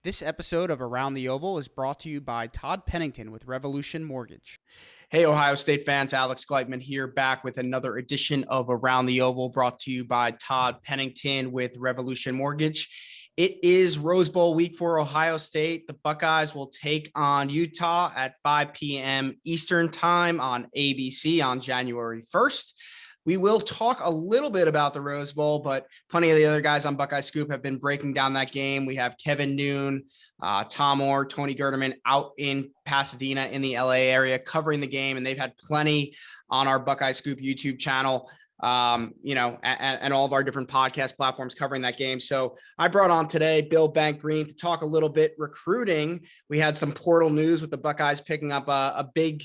This episode of Around the Oval is brought to you by Todd Pennington with Revolution Mortgage. Hey, Ohio State fans, Alex Gleitman here, back with another edition of Around the Oval, brought to you by Todd Pennington with Revolution Mortgage. It is Rose Bowl week for Ohio State. The Buckeyes will take on Utah at 5 p.m. Eastern time on ABC on January 1st. We will talk a little bit about the Rose Bowl, but plenty of the other guys on Buckeye Scoop have been breaking down that game. We have Kevin Noon, Tom Orr, Tony Gerderman out in Pasadena in the LA area covering the game, and they've had plenty on our Buckeye Scoop YouTube channel, and all of our different podcast platforms covering that game. So I brought on today Bill Greene to talk a little bit recruiting. We had some portal news with the Buckeyes picking up a big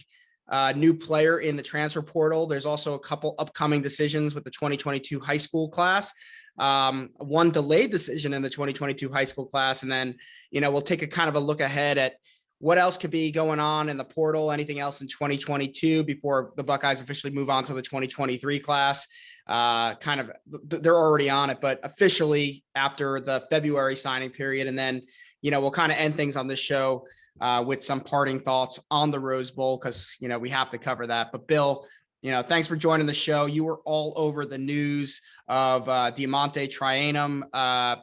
new player in the transfer portal. There's also a couple upcoming decisions with the 2022 high school class. One delayed decision in the 2022 high school class. And then, we'll take a kind of a look ahead at what else could be going on in the portal, anything else in 2022 before the Buckeyes officially move on to the 2023 class. They're already on it, but officially after the February signing period. And then, we'll kind of end things on this show with some parting thoughts on the Rose Bowl, because, we have to cover that. But Bill, thanks for joining the show. You were all over the news of DeaMonte Trayanum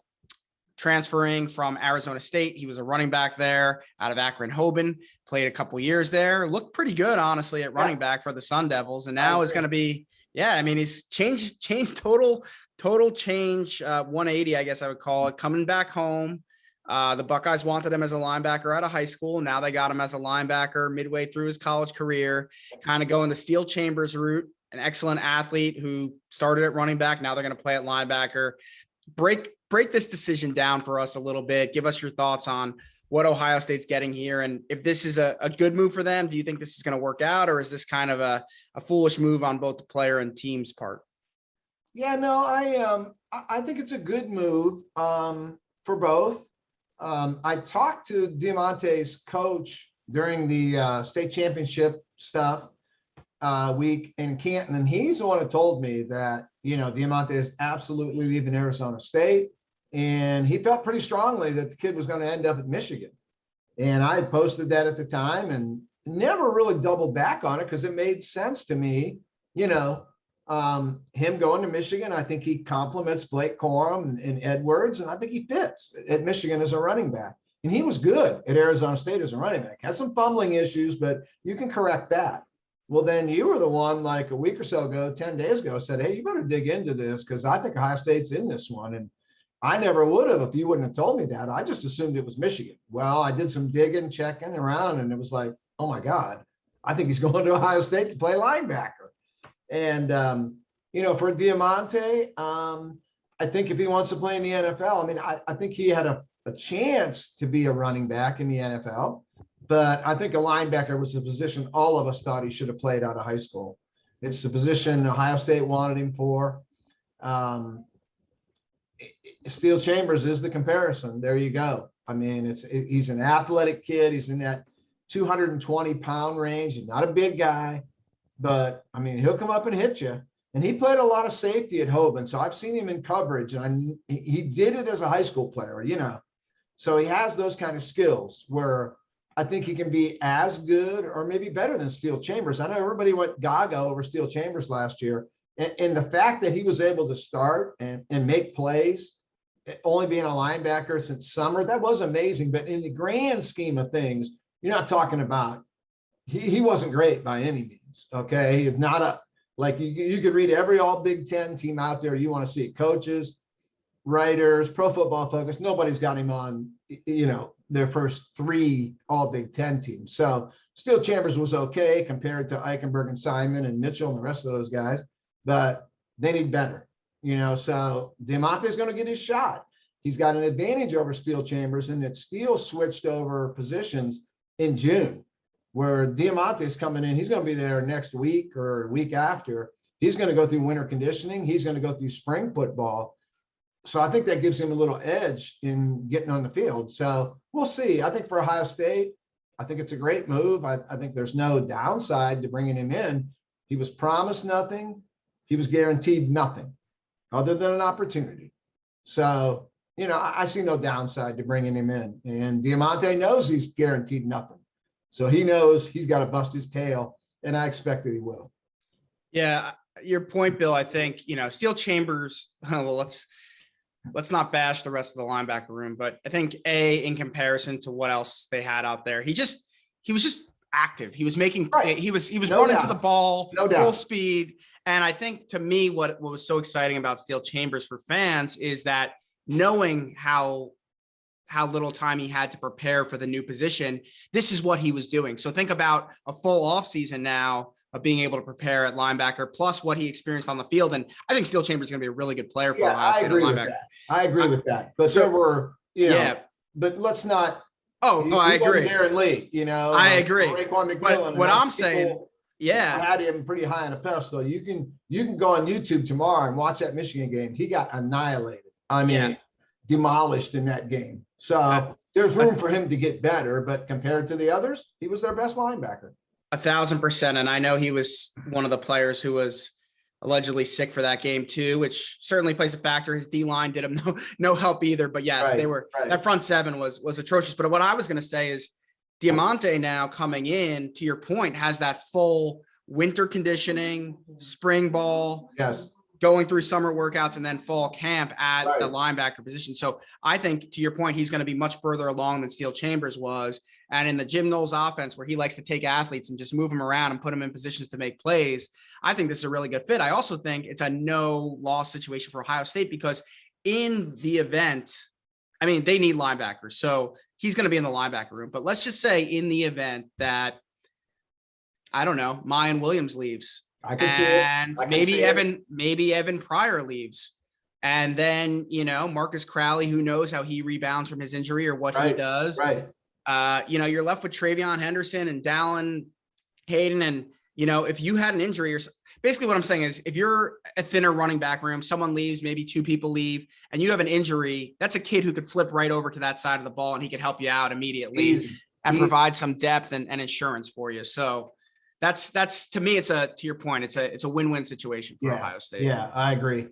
transferring from Arizona State. He was a running back there out of Akron-Hoban, played a couple years there, looked pretty good, honestly, at running back for the Sun Devils. And now is going to be, he's changed total change, 180, I guess I would call it, coming back home. The Buckeyes wanted him as a linebacker out of high school. Now they got him as a linebacker midway through his college career, kind of going the Steel Chambers route, an excellent athlete who started at running back. Now they're going to play at linebacker. Break this decision down for us a little bit. Give us your thoughts on what Ohio State's getting here. And if this is a good move for them, do you think this is going to work out, or is this kind of a foolish move on both the player and team's part? Yeah, no, I think it's a good move for both. I talked to DeaMonte's coach during the state championship stuff week in Canton, and he's the one who told me that, DeaMonte is absolutely leaving Arizona State, and he felt pretty strongly that the kid was going to end up at Michigan. And I had posted that at the time and never really doubled back on it because it made sense to me, him going to Michigan. I think he complements Blake Corum and Edwards, and I think he fits at Michigan as a running back. And he was good at Arizona State as a running back. Had some fumbling issues, but you can correct that. Well, then you were the one like a week or so ago, 10 days ago, said, hey, you better dig into this because I think Ohio State's in this one. And I never would have if you wouldn't have told me that. I just assumed it was Michigan. Well, I did some digging, checking around, and it was like, oh my God, I think he's going to Ohio State to play linebacker. And, for DeaMonte, I think if he wants to play in the NFL, I think he had a chance to be a running back in the NFL, but I think a linebacker was a position all of us thought he should have played out of high school. It's the position Ohio State wanted him for. Steel Chambers is the comparison. There you go. He's an athletic kid. He's in that 220-pound range. He's not a big guy. But he'll come up and hit you. And he played a lot of safety at Hoban. So I've seen him in coverage, and he did it as a high school player, So he has those kind of skills where I think he can be as good or maybe better than Steel Chambers. I know everybody went gaga over Steel Chambers last year. And the fact that he was able to start and make plays, only being a linebacker since summer, that was amazing. But in the grand scheme of things, you're not talking about, he wasn't great by any means. Okay. He's not you could read every all Big Ten team out there you want to see, coaches, writers, Pro Football Focus. Nobody's got him on, their first three all Big Ten teams. So Steel Chambers was okay compared to Eichenberg and Simon and Mitchell and the rest of those guys, but they need better, so DeaMonte's going to get his shot. He's got an advantage over Steel Chambers, and that Steel switched over positions in June, where DeaMonte is coming in. He's going to be there next week or week after. He's going to go through winter conditioning. He's going to go through spring football. So I think that gives him a little edge in getting on the field. So we'll see. I think for Ohio State, I think it's a great move. I think there's no downside to bringing him in. He was promised nothing. He was guaranteed nothing other than an opportunity. So I see no downside to bringing him in. And DeaMonte knows he's guaranteed nothing. So he knows he's got to bust his tail, and I expect that he will. Yeah, your point, Bill. I think, Steel Chambers, well, let's not bash the rest of the linebacker room, but I think in comparison to what else they had out there, he was just active. He was making, right. he was No running doubt. to the ball, No full doubt. speed. And I think, to me, what was so exciting about Steel Chambers for fans is that knowing how little time he had to prepare for the new position, this is what he was doing. So think about a full offseason now of being able to prepare at linebacker, plus what he experienced on the field. And I think Steel Chambers is going to be a really good player for Ohio State at linebacker. I agree with that. But there were, but let's not. I agree. Darren Lee, I agree. But what I'm saying, had him pretty high on a pedestal. You can go on YouTube tomorrow and watch that Michigan game. He got annihilated. I mean, demolished in that game. So there's room for him to get better, but compared to the others, he was their best linebacker. 1,000%. And I know he was one of the players who was allegedly sick for that game too, which certainly plays a factor. His D line did him no help either. But yes, they were that front seven was atrocious. But what I was going to say is DeaMonte now coming in, to your point, has that full winter conditioning, spring ball, going through summer workouts, and then fall camp at the linebacker position. So I think, to your point, he's going to be much further along than Steel Chambers was. And in the Jim Knowles offense, where he likes to take athletes and just move them around and put them in positions to make plays, I think this is a really good fit. I also think it's a no loss situation for Ohio State, because in the event, I mean, they need linebackers. So he's going to be in the linebacker room. But let's just say in the event that, I don't know, Mayan Williams leaves. I can see it. And maybe Evan Pryor leaves. And then, Marcus Crowley, who knows how he rebounds from his injury or what he does. Right. You're left with Travion Henderson and Dallin Hayden. And, if you had an injury, or basically what I'm saying is, if you're a thinner running back room, someone leaves, maybe two people leave, and you have an injury, that's a kid who could flip right over to that side of the ball, and he could help you out immediately and provide some depth and insurance for you. So that's to me, to your point, it's a win-win situation for Ohio State. Yeah, I agree.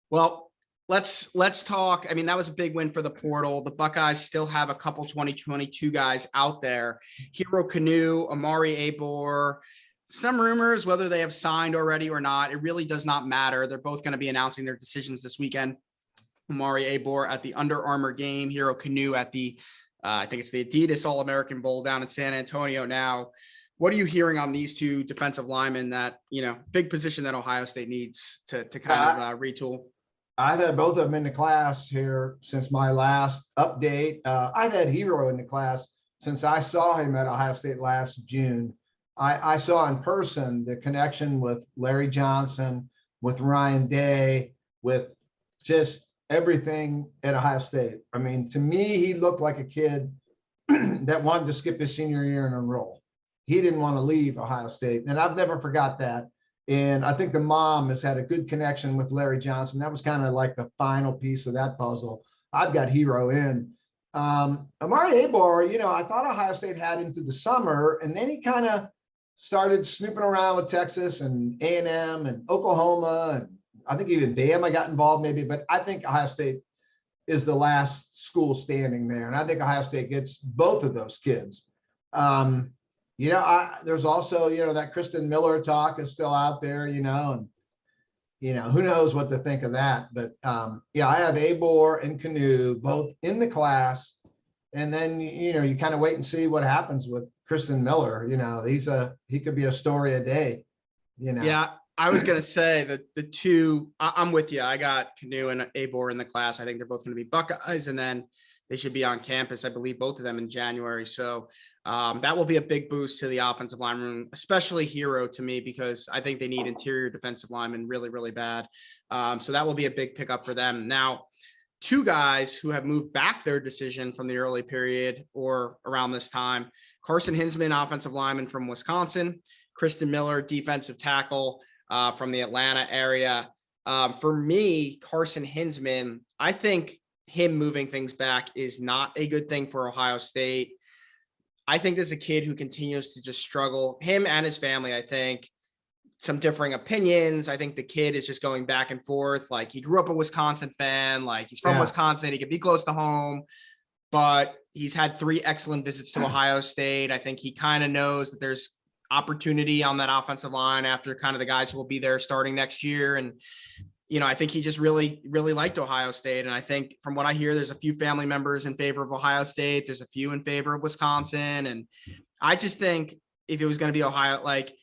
Well, let's talk. I mean, that was a big win for the portal. The Buckeyes still have a couple 2022 guys out there. Hero Canoe, Amari Abor, some rumors, whether they have signed already or not, it really does not matter. They're both going to be announcing their decisions this weekend. Amari Abor at the Under Armour game, Hero Canoe at the, I think it's the Adidas All-American Bowl down in San Antonio now. What are you hearing on these two defensive linemen that, big position that Ohio State needs to kind of retool? I've had both of them in the class here since my last update. I've had Hero in the class since I saw him at Ohio State last June. I saw in person the connection with Larry Johnson, with Ryan Day, with just everything at Ohio State. I mean, to me, he looked like a kid that wanted to skip his senior year and enroll. He didn't want to leave Ohio State, and I've never forgot that. And I think the mom has had a good connection with Larry Johnson. That was kind of like the final piece of that puzzle. I've got Hero in. Amari Abor, I thought Ohio State had him through the summer, and then he kind of started snooping around with Texas and A&M and Oklahoma, and I think even Bama got involved maybe, but I think Ohio State is the last school standing there. And I think Ohio State gets both of those kids. There's also, that Kristen Miller talk is still out there, and, who knows what to think of that. But I have Abor and Canoe both in the class. And then, you kind of wait and see what happens with Kristen Miller. He could be a story a day, Yeah, I was going to say that the two, I'm with you. I got Canoe and Abor in the class. I think they're both going to be Buckeyes, and then they should be on campus, I believe, both of them in January. So that will be a big boost to the offensive line room, especially Hero to me, because I think they need interior defensive linemen really, really bad. So that will be a big pickup for them. Now, two guys who have moved back their decision from the early period or around this time: Carson Hinsman, offensive lineman from Wisconsin; Kristen Miller, defensive tackle from the Atlanta area. For me, Carson Hinsman, I think him moving things back is not a good thing for Ohio State. I think there's a kid who continues to just struggle, him and his family, I think, some differing opinions. I think the kid is just going back and forth. Like, he grew up a Wisconsin fan, like he's from Wisconsin, he could be close to home, but he's had 3 excellent visits to Ohio State. I think he kind of knows that there's opportunity on that offensive line after kind of the guys who will be there starting next year. And, I think he just really, really liked Ohio State. And I think from what I hear, there's a few family members in favor of Ohio State. There's a few in favor of Wisconsin. And I just think if it was going to be Ohio, like,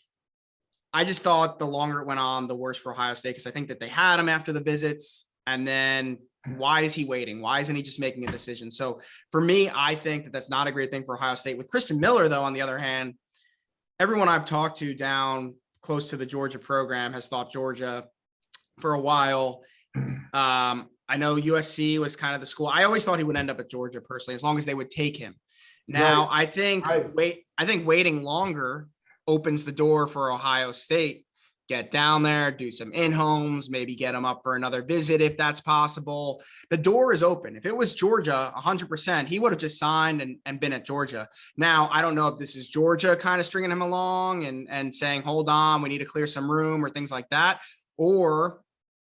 I just thought the longer it went on, the worse for Ohio State, because I think that they had him after the visits. And then why is he waiting? Why isn't he just making a decision? So for me, I think that that's not a great thing for Ohio State. With Kristen Miller, though, on the other hand, everyone I've talked to down close to the Georgia program has thought Georgia for a while. I know USC was kind of the school. I always thought he would end up at Georgia personally, as long as they would take him. Now, I think waiting longer opens the door for Ohio State. Get down there, do some in-homes, maybe get him up for another visit if that's possible. The door is open. If it was Georgia, 100%, he would have just signed and been at Georgia. Now, I don't know if this is Georgia kind of stringing him along and saying, hold on, we need to clear some room or things like that, or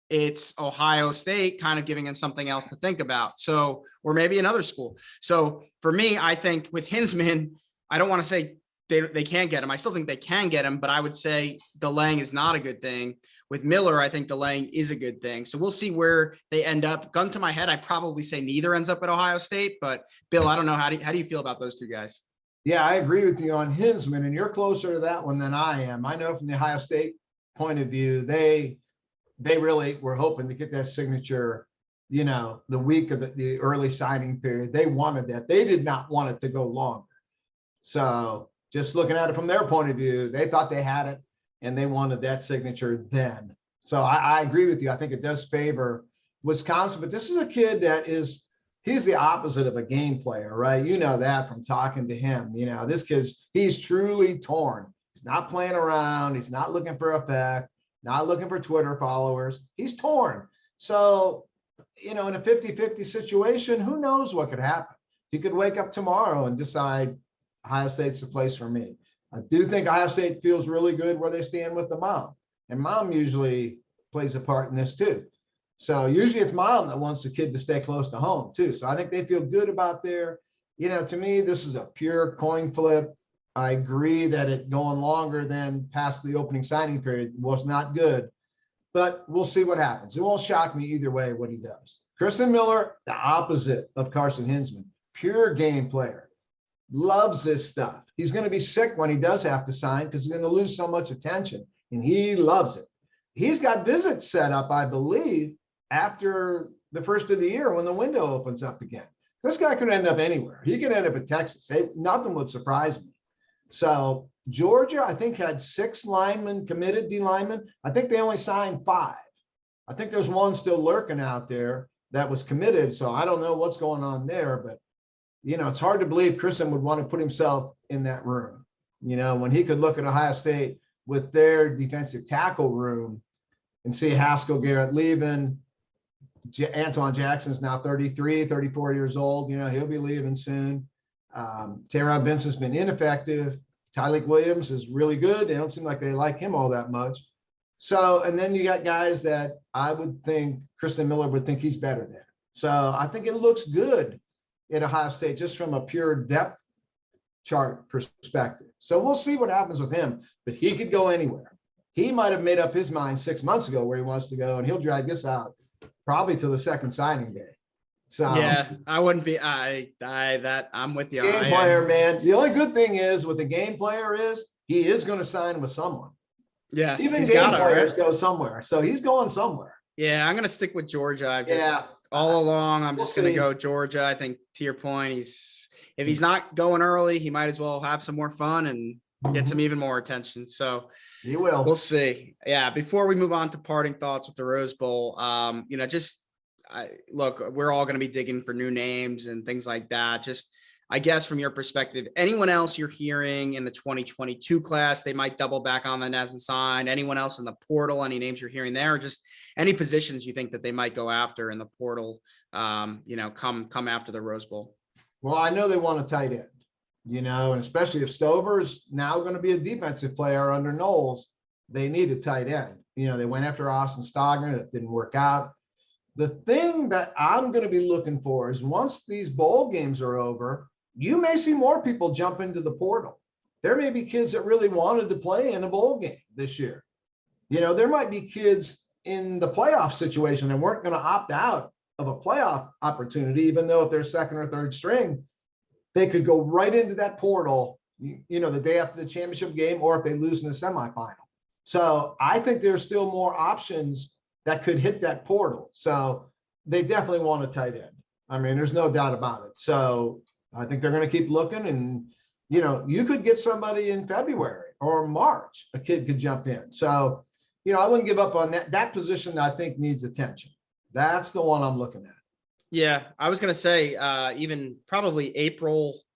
it's Ohio State kind of giving him something else to think about. So, or maybe another school. So for me, I think with Hinsman, I don't want to say they can't get him. I still think they can get him, but I would say delaying is not a good thing. With Miller, I think delaying is a good thing. So we'll see where they end up. Gun to my head, I'd probably say neither ends up at Ohio State. But Bill, I don't know. How do you feel about those 2 guys? Yeah, I agree with you on Hinsman, and you're closer to that one than I am. I know from the Ohio State point of view, they really were hoping to get that signature, the week of the early signing period. They wanted that. They did not want it to go longer. So just looking at it from their point of view, they thought they had it and they wanted that signature then. So I agree with you. I think it does favor Wisconsin, but this is a kid he's the opposite of a game player, right? You know that from talking to him. This he's truly torn. He's not playing around. He's not looking for effect, not looking for Twitter followers. He's torn. So, in a 50-50 situation, who knows what could happen? He could wake up tomorrow and decide Ohio State's the place for me. I do think Ohio State feels really good where they stand with the mom, and mom usually plays a part in this too. So usually it's mom that wants the kid to stay close to home too. So I think they feel good about to me, this is a pure coin flip. I agree that it going longer than past the opening signing period was not good, but we'll see what happens. It won't shock me either way what he does. Kristen Miller, the opposite of Carson Hinsman, pure game player. Loves this stuff. He's going to be sick when he does have to sign because he's going to lose so much attention, and he loves it. He's got visits set up, I believe, after the first of the year when the window opens up again. This guy could end up anywhere. He could end up in Texas. Hey, nothing would surprise me. So Georgia, I think, had 6 linemen committed, D linemen. I think they only signed 5. I think there's one still lurking out there that was committed. So I don't know what's going on there, but it's hard to believe Kristen would want to put himself in that room, when he could look at Ohio State with their defensive tackle room and see Haskell Garrett leaving. Antoine Jackson's now 33, 34 years old. He'll be leaving soon. Tyrod Benson's been ineffective. Tyleik Williams is really good. They don't seem like they like him all that much. So, and then you got guys that I would think Kristen Miller would think he's better than. So I think it looks good at Ohio State, just from a pure depth chart perspective. So we'll see what happens with him, but he could go anywhere. He might have made up his mind 6 months ago where he wants to go, and he'll drag this out probably to the second signing day. So yeah, I wouldn't be, I'm with you. Game player, man. The only good thing is with the game player is he is going to sign with someone. Yeah. Even game players go somewhere. So he's going somewhere. Yeah. I'm going to stick with Georgia. All along, I'm just going to go Georgia. I think, to your point, if he's not going early, he might as well have some more fun and get some even more attention. So he will. We'll see. Yeah. Before we move on to parting thoughts with the Rose Bowl, look, we're all going to be digging for new names and things like that. Just, I guess, from your perspective, anyone else you're hearing in the 2022 class, they might double back on that as a sign. Anyone else in the portal, any names you're hearing there, or just any positions you think that they might go after in the portal, come after the Rose Bowl? Well, I know they want a tight end, and especially if Stover's now going to be a defensive player under Knowles, they need a tight end. You know, they went after Austin Stogner. That didn't work out. The thing that I'm going to be looking for is once these bowl games are over, you may see more people jump into the portal. There may be kids that really wanted to play in a bowl game this year. You know, there might be kids in the playoff situation and weren't going to opt out of a playoff opportunity, even though if they're second or third string, they could go right into that portal, you know, the day after the championship game, or if they lose in the semifinal. So I think there's still more options that could hit that portal. So they definitely want a tight end. I mean, there's no doubt about it. So I think they're going to keep looking, and, you know, you could get somebody in February or March, a kid could jump in. So, you know, I wouldn't give up on that. That position I think needs attention. That's the one I'm looking at. Yeah, I was going to say even probably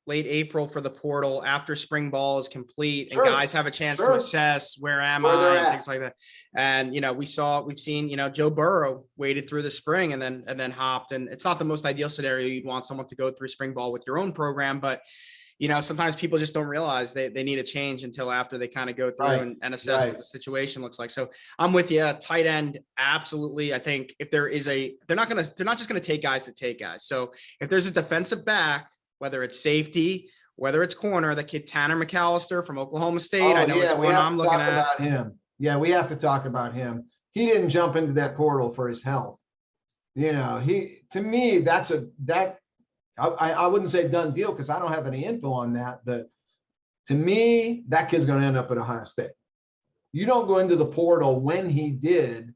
late April for the portal after spring ball is complete and guys have a chance to assess where am I and things like that. And, you know, we've seen, you know, Joe Burrow waited through the spring and then hopped, and it's not the most ideal scenario. You'd want someone to go through spring ball with your own program, but you know, sometimes people just don't realize they need a change until after they kind of go through and assess what the situation looks like. So I'm with you. Tight end, absolutely. I think if there is they're not just going to take guys to take guys. So if there's a defensive back, whether it's safety, whether it's corner, the kid Tanner McAllister from Oklahoma State. I know it's one I'm looking at. About him. Yeah, we have to talk about him. He didn't jump into that portal for his health. You know, to me, I wouldn't say done deal because I don't have any info on that, but to me, that kid's going to end up at Ohio State. You don't go into the portal when he did,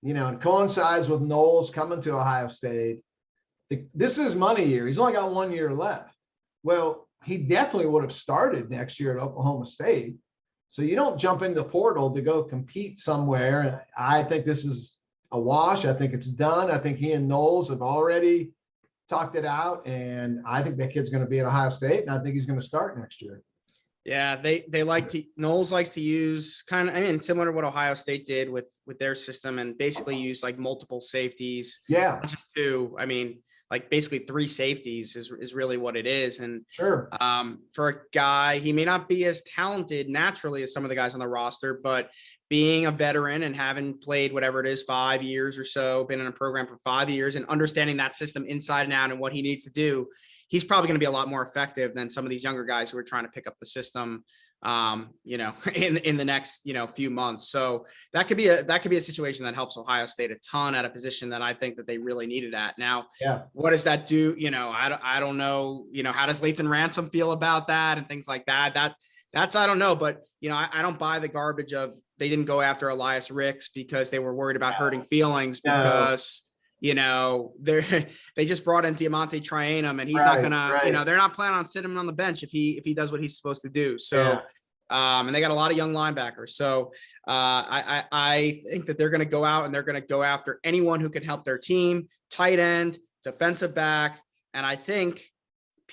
you know, it coincides with Knowles coming to Ohio State. This is money year. He's only got 1 year left. Well, he definitely would have started next year at Oklahoma State. So you don't jump into the portal to go compete somewhere. I think this is a wash. I think it's done. I think he and Knowles have already talked it out, and I think that kid's going to be at Ohio State, and I think he's going to start next year. Yeah, Knowles likes to use similar to what Ohio State did with their system, and basically use like multiple safeties. Yeah. Not just two. I mean, like basically three safeties is really what it is. And sure. For a guy, he may not be as talented naturally as some of the guys on the roster, but being a veteran and having played whatever it is, 5 years or so, been in a program for 5 years and understanding that system inside and out and what he needs to do, he's probably going to be a lot more effective than some of these younger guys who are trying to pick up the system, you know, in the next, you know, few months. So that could be a situation that helps Ohio State a ton at a position that I think that they really needed at. Now, what does that do? You know, I don't know, you know, how does Lathan Ransom feel about that and things like that? That's, I don't know, but you know, I don't buy the garbage of they didn't go after Elias Ricks because they were worried about hurting feelings because, you know, they just brought in DeaMonte Trayanum and he's not gonna, you know, they're not planning on sitting him on the bench if he does what he's supposed to do. So, and they got a lot of young linebackers. So I think that they're going to go out and they're going to go after anyone who can help their team, tight end, defensive back. And I think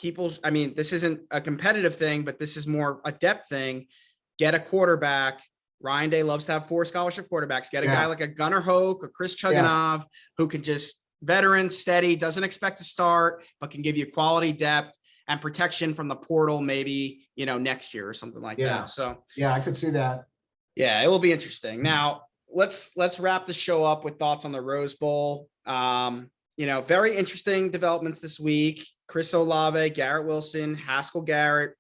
this isn't a competitive thing, but this is more a depth thing. Get a quarterback. Ryan Day loves to have 4 scholarship quarterbacks. Get a guy like a Gunnar Hoke or Chris Chugunov who can just veteran, steady, doesn't expect to start, but can give you quality depth and protection from the portal, maybe, you know, next year or something like that. So I could see that. Yeah, it will be interesting. Now let's wrap the show up with thoughts on the Rose Bowl. You know, very interesting developments this week. Chris Olave, Garrett Wilson, Haskell Garrett,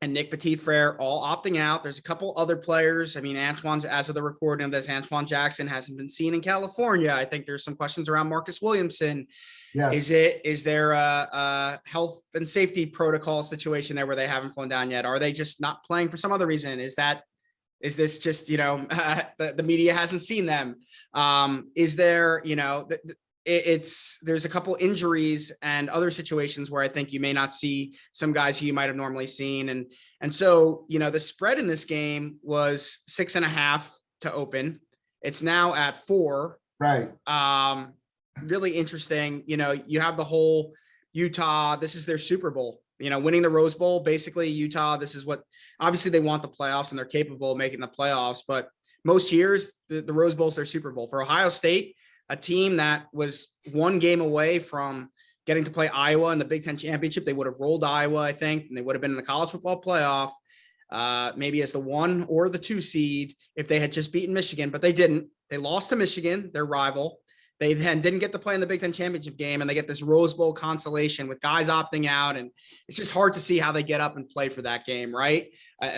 and Nick Petit-Frere all opting out. There's a couple other players. I mean, Antoine, as of the recording of this, Antoine Jackson hasn't been seen in California. I think there's some questions around Marcus Williamson. Yes. Is there a health and safety protocol situation there where they haven't flown down yet? Are they just not playing for some other reason? Is this just, you know, the media hasn't seen them? Is there, you know, there's a couple injuries and other situations where I think you may not see some guys who you might have normally seen. And so, you know, the spread in this game was 6.5 to open. It's now at 4. Right. Really interesting. You know, you have the whole Utah, this is their Super Bowl, you know, winning the Rose Bowl, basically Utah. This is what, obviously they want the playoffs and they're capable of making the playoffs, but most years the Rose Bowl is their Super Bowl. For Ohio State, a team that was 1 game away from getting to play Iowa in the Big Ten championship. They would have rolled Iowa, I think, and they would have been in the college football playoff. maybe as the 1 or the 2 seed if they had just beaten Michigan, but they didn't. They lost to Michigan, their rival. They then didn't get to play in the Big Ten championship game, and they get this Rose Bowl consolation with guys opting out. And it's just hard to see how they get up and play for that game, right?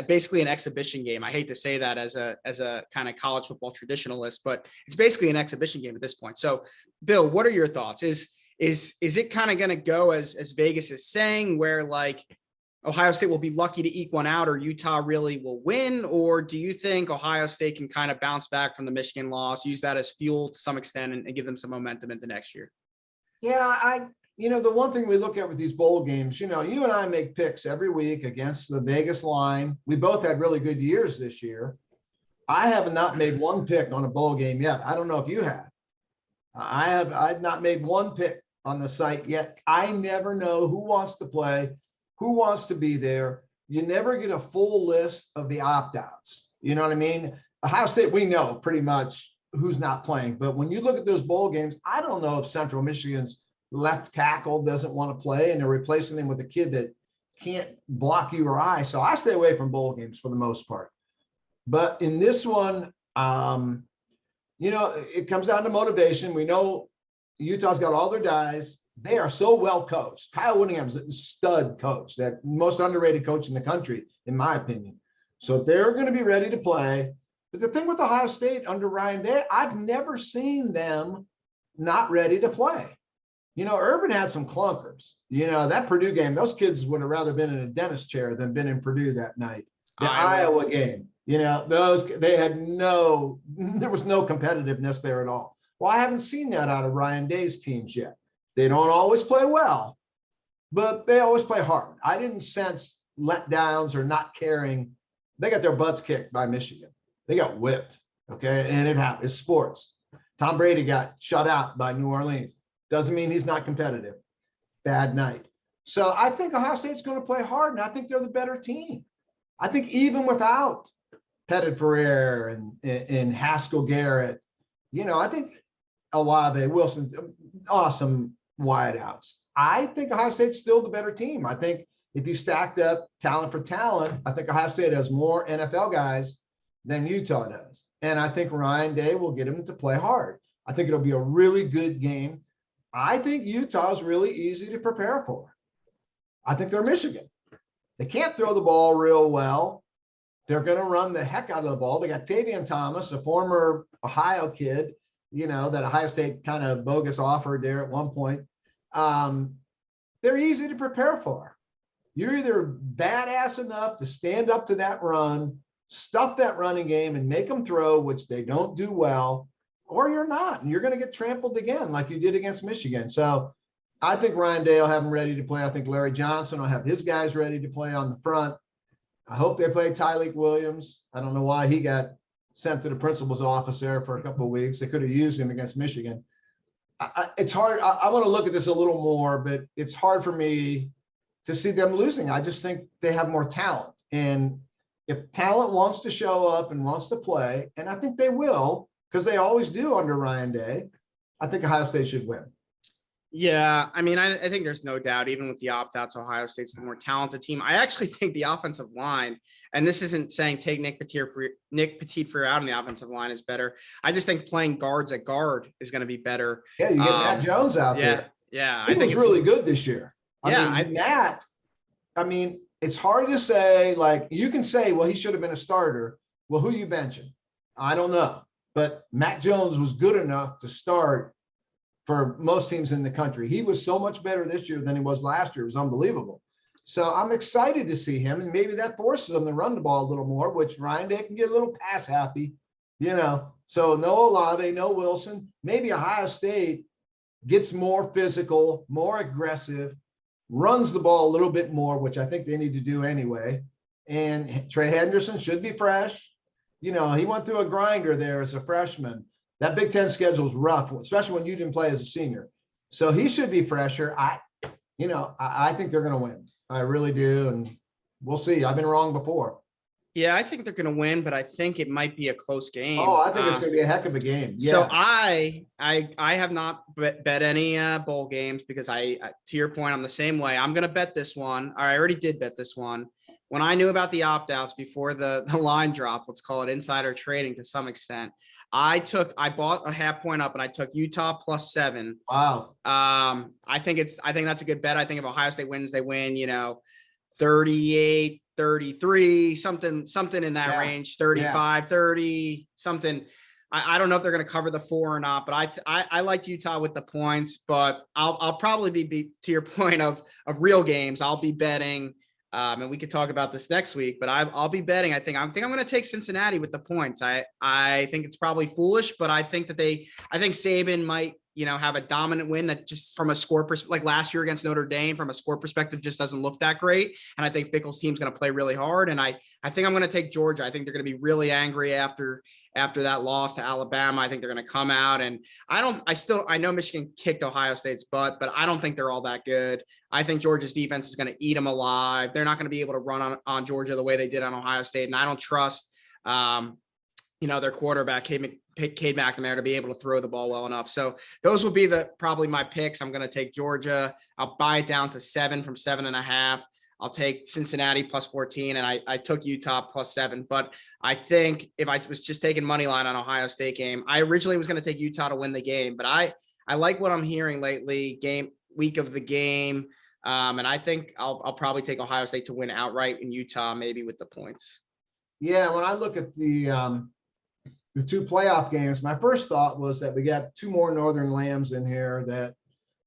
Basically an exhibition game. I hate to say that as a kind of college football traditionalist, but it's basically an exhibition game at this point. So Bill, what are your thoughts? Is it kind of going to go as Vegas is saying, where like Ohio State will be lucky to eke one out, or Utah really will win? Or do you think Ohio State can kind of bounce back from the Michigan loss, use that as fuel to some extent, and give them some momentum into next year? Yeah, the one thing we look at with these bowl games, you and I make picks every week against the Vegas line. We both had really good years this year. I have not made one pick on a bowl game yet. I don't know if you have. I've not made one pick on the site yet. I never know who wants to play, who wants to be there. You never get a full list of the opt-outs. You know what I mean? Ohio State, we know pretty much who's not playing. But when you look at those bowl games, I don't know if Central Michigan's left tackle doesn't want to play and they're replacing him with a kid that can't block you or I. So I stay away from bowl games for the most part. But in this one, it comes down to motivation. We know Utah's got all their guys. They are so well coached. Kyle Whittingham's a stud coach, that most underrated coach in the country, in my opinion. So they're going to be ready to play. But the thing with Ohio State under Ryan Day, I've never seen them not ready to play. Urban had some clunkers. That Purdue game, those kids would have rather been in a dentist chair than been in Purdue that night. The Iowa game, there was no competitiveness there at all. Well, I haven't seen that out of Ryan Day's teams yet. They don't always play well, but they always play hard. I didn't sense letdowns or not caring. They got their butts kicked by Michigan. They got whipped, okay? And it happened. It's sports. Tom Brady got shut out by New Orleans. Doesn't mean he's not competitive. Bad night. So I think Ohio State's going to play hard, and I think they're the better team. I think even without Pettit Ferrer and Haskell Garrett, I think Olave, Wilson, awesome wideouts. I think Ohio State's still the better team. I think if you stacked up talent for talent, I think Ohio State has more NFL guys than Utah does. And I think Ryan Day will get them to play hard. I think it'll be a really good game. I think Utah's really easy to prepare for. I think they're Michigan. They can't throw the ball real well. They're going to run the heck out of the ball. They got Tavion Thomas, a former Ohio kid, that Ohio State kind of bogus offered there at one point. They're easy to prepare for. You're either badass enough to stand up to that run, stuff that running game and make them throw, which they don't do well, or you're not, and you're going to get trampled again like you did against Michigan. So I think Ryan Day will have them ready to play. I think Larry Johnson will have his guys ready to play on the front. I hope they play Tyleik Williams. I don't know why he got sent to the principal's office there for a couple of weeks. They could have used him against Michigan. It's hard. I want to look at this a little more, but it's hard for me to see them losing. I just think they have more talent. And if talent wants to show up and wants to play, and I think they will, because they always do under Ryan Day, I think Ohio State should win. Yeah, I mean, I think there's no doubt, even with the opt-outs, Ohio State's the more talented team. I actually think the offensive line, and this isn't saying take Nick Petit out on the offensive line is better. I just think playing guards at guard is going to be better. Yeah, you get Matt Jones out there. Yeah, I think he's really good this year. Matt, it's hard to say, like, you can say, well, he should have been a starter. Well, who you benching? I don't know. But Matt Jones was good enough to start for most teams in the country. He was so much better this year than he was last year. It was unbelievable. So I'm excited to see him, and maybe that forces him to run the ball a little more, which Ryan Day can get a little pass happy, So no Olave, no Wilson. Maybe Ohio State gets more physical, more aggressive, runs the ball a little bit more, which I think they need to do anyway. And Trey Henderson should be fresh. He went through a grinder there as a freshman. That Big Ten schedule is rough, especially when you didn't play as a senior. So he should be fresher. I think they're going to win. I really do. And we'll see. I've been wrong before. Yeah, I think they're going to win, but I think it might be a close game. Oh, I think it's going to be a heck of a game. Yeah. So I have not bet any bowl games because to your point, I'm the same way. I'm going to bet this one. I already did bet this one. when I knew about the opt-outs before the line drop, let's call it insider trading to some extent, I bought a half point up and I took Utah +7. Wow. I think that's a good bet. I think if Ohio State wins, they win, 38, 33, something in that range, 35, 30, something. I don't know if they're going to cover the 4 or not, but I liked Utah with the points, but I'll probably be to your point of real games. I'll be betting, and we could talk about this next week, but I'll be betting. I think I'm going to take Cincinnati with the points. I think it's probably foolish, but I think Saban might, have a dominant win that just from a score perspective, like last year against Notre Dame, from a score perspective, just doesn't look that great. And I think Fickell's team's going to play really hard. And I think I'm going to take Georgia. I think they're going to be really angry after that loss to Alabama. I think they're going to come out, and I know Michigan kicked Ohio State's butt, but I don't think they're all that good. I think Georgia's defense is going to eat them alive. They're not going to be able to run on Georgia the way they did on Ohio State. And I don't trust, their quarterback, Cade McNamara, to be able to throw the ball well enough. So those will be probably my picks. I'm going to take Georgia. I'll buy it down to 7 from 7.5. I'll take Cincinnati +14, and I took Utah +7. But I think if I was just taking money line on Ohio State game, I originally was going to take Utah to win the game, but I like what I'm hearing lately, week of the game. And I think I'll probably take Ohio State to win outright in Utah, maybe with the points. Yeah, when I look at the 2 playoff games, my first thought was that we got 2 more Northern Lambs in here that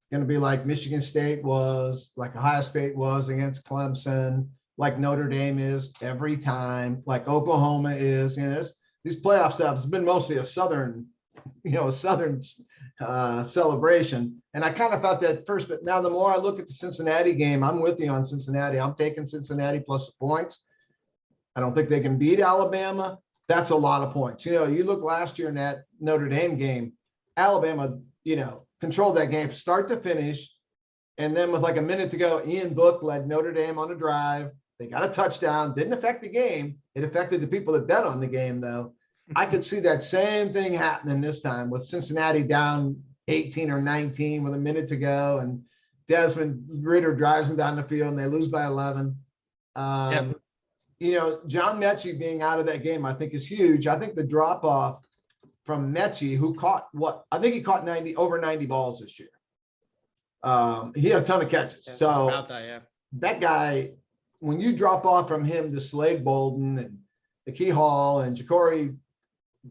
going to be like Michigan State was, like Ohio State was against Clemson, like Notre Dame is every time, like Oklahoma is. These playoff stuff has been mostly a Southern celebration. And I kind of thought that first, but now the more I look at the Cincinnati game, I'm with you on Cincinnati. I'm taking Cincinnati plus the points. I don't think they can beat Alabama. That's a lot of points. You look last year in that Notre Dame game, Alabama, controlled that game from start to finish. And then with like a minute to go, Ian Book led Notre Dame on a drive. They got a touchdown. Didn't affect the game. It affected the people that bet on the game, though. I could see that same thing happening this time with Cincinnati down 18 or 19 with a minute to go. And Desmond Ridder drives them down the field and they lose by 11. John Mechie being out of that game, I think, is huge. I think the drop off from Mechie, who caught he caught over 90 balls this year. He had a ton of catches. So about that, yeah. That guy, when you drop off from him to Slade Bolden and Nikki Hall and Ja'Cory,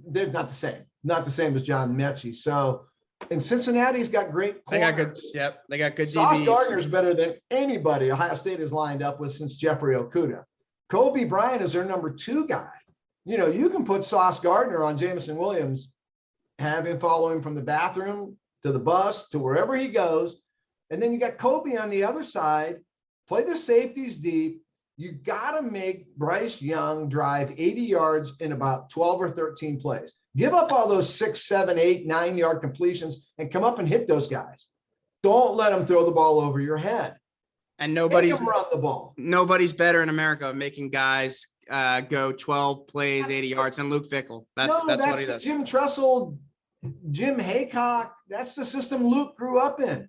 they're not the same as John Mechie. So, and Cincinnati's got great corners. They got good Sauce DBs. Gardner's better than anybody Ohio State has lined up with since Jeffrey Okudah. Kobe Bryant is their number 2 guy. You can put Sauce Gardner on Jameson Williams, have him follow him from the bathroom to the bus to wherever he goes. And then you got Kobe on the other side, play the safeties deep. You got to make Bryce Young drive 80 yards in about 12 or 13 plays. Give up all those 6, 7, 8, 9-yard completions and come up and hit those guys. Don't let them throw the ball over your head. And nobody's run the ball. Nobody's better in America of making guys go 12 plays, 80 yards than Luke Fickell. That's what he does. Jim Tressel, Jim Haycock. That's the system Luke grew up in.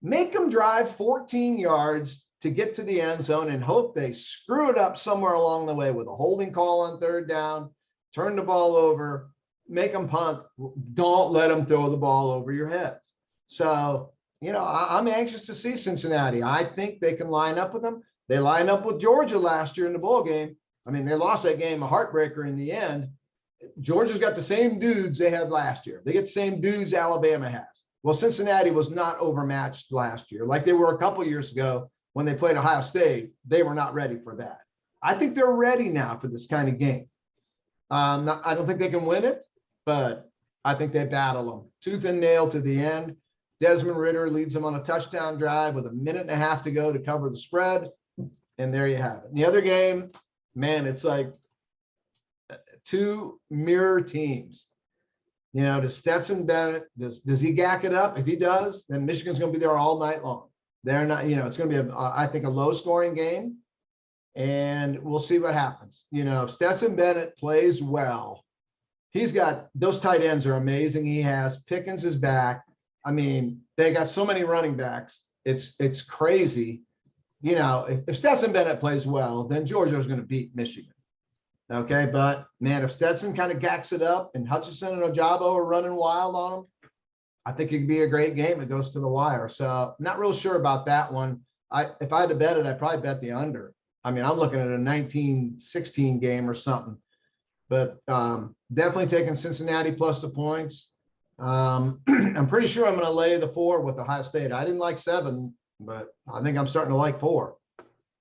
Make them drive 14 yards to get to the end zone and hope they screw it up somewhere along the way with a holding call on 3rd down, turn the ball over, make them punt. Don't let them throw the ball over your heads. So, I'm anxious to see Cincinnati. I think they can line up with them. They lined up with Georgia last year in the bowl game. I mean, they lost that game, a heartbreaker in the end. Georgia's got the same dudes they had last year. They get the same dudes Alabama has. Well, Cincinnati was not overmatched last year like they were a couple years ago when they played Ohio State. They were not ready for that. I think they're ready now for this kind of game. I don't think they can win it, but I think they battle them tooth and nail to the end. Desmond Ridder leads them on a touchdown drive with a minute and a half to go to cover the spread. And there you have it. The other game, man, it's like 2 mirror teams. Does Stetson Bennett, does he gack it up? If he does, then Michigan's going to be there all night long. They're not, it's going to be, I think, a low scoring game. And we'll see what happens. If Stetson Bennett plays well, he's got, those tight ends are amazing. He has Pickens is back. I mean, they got so many running backs. It's crazy. you know, if Stetson Bennett plays well, then Georgia's going to beat Michigan. Okay. But man, if Stetson kind of gacks it up and Hutchinson and Ojabo are running wild on him, I think it could be a great game. It goes to the wire. So I'm not real sure about that one. If I had to bet it, I'd probably bet the under. I mean, I'm looking at a 19-16 game or something, but definitely taking Cincinnati plus the points. I'm pretty sure I'm going to lay the 4 with Ohio State. I didn't like 7, but I think I'm starting to like 4.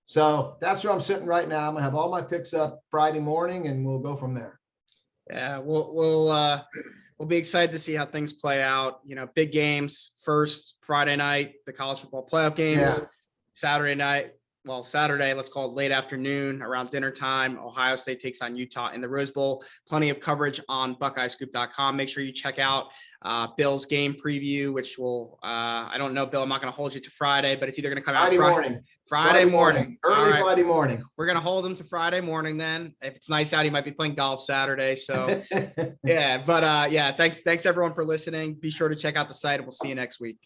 So that's where I'm sitting right now. I'm going to have all my picks up Friday morning and we'll go from there. Yeah, we'll be excited to see how things play out. You know, big games first Friday night, the college football playoff games, Saturday night. Well, Saturday, let's call it late afternoon around dinner time. Ohio State takes on Utah in the Rose Bowl. Plenty of coverage on BuckeyeScoop.com. Make sure you check out Bill's game preview, which will, I don't know, Bill, I'm not going to hold you to Friday, but it's either going to come out Friday morning. Early right. Friday morning. We're going to hold him to Friday morning then. If it's nice out, he might be playing golf Saturday. So, yeah. But, yeah, thanks everyone for listening. Be sure to check out the site, and we'll see you next week.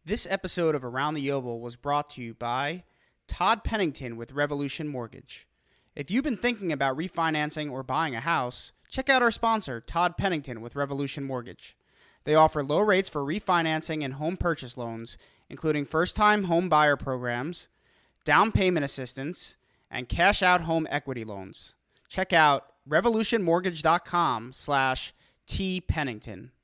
This episode of Around the Oval was brought to you by Todd Pennington with Renovation Mortgage. If you've been thinking about refinancing or buying a house, check out our sponsor, Todd Pennington with Renovation Mortgage. They offer low rates for refinancing and home purchase loans, including first-time home buyer programs, down payment assistance, and cash-out home equity loans. Check out revolutionmortgage.com/tpennington.